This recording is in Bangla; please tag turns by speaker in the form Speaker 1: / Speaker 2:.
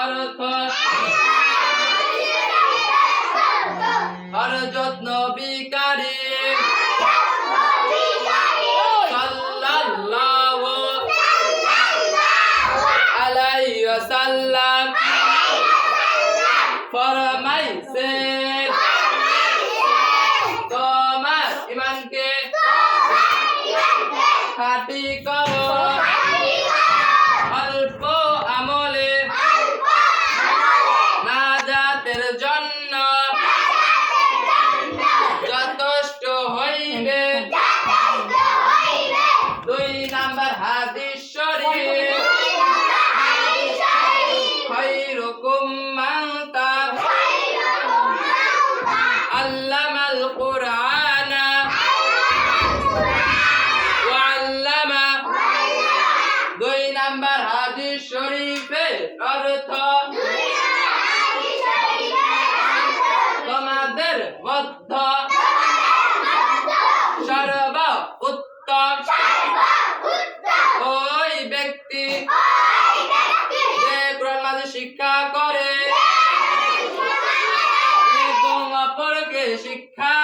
Speaker 1: অর্থ হযরত নবী কারীম সাল্লাল্লাহু আলাইহি ওয়াসাল্লাম ফরমাইছে তোমার ঈমানকে খাঁটি করো অল্প আমলে নাজাতের জন্য যথেষ্ট হইবে। 2 নাম্বার হাদিস শরীফ খায়রুকুম মান আল্লামাল কুরআনা ওয়া আল্লামা। 2 নাম্বার হাদিস শরীফের অর্থ তোমাদের মধ্যে সর্বোত্তম ওই ব্যক্তি যে কোরআন মাজিদ শিক্ষা করে এবং অপরকে শিক্ষা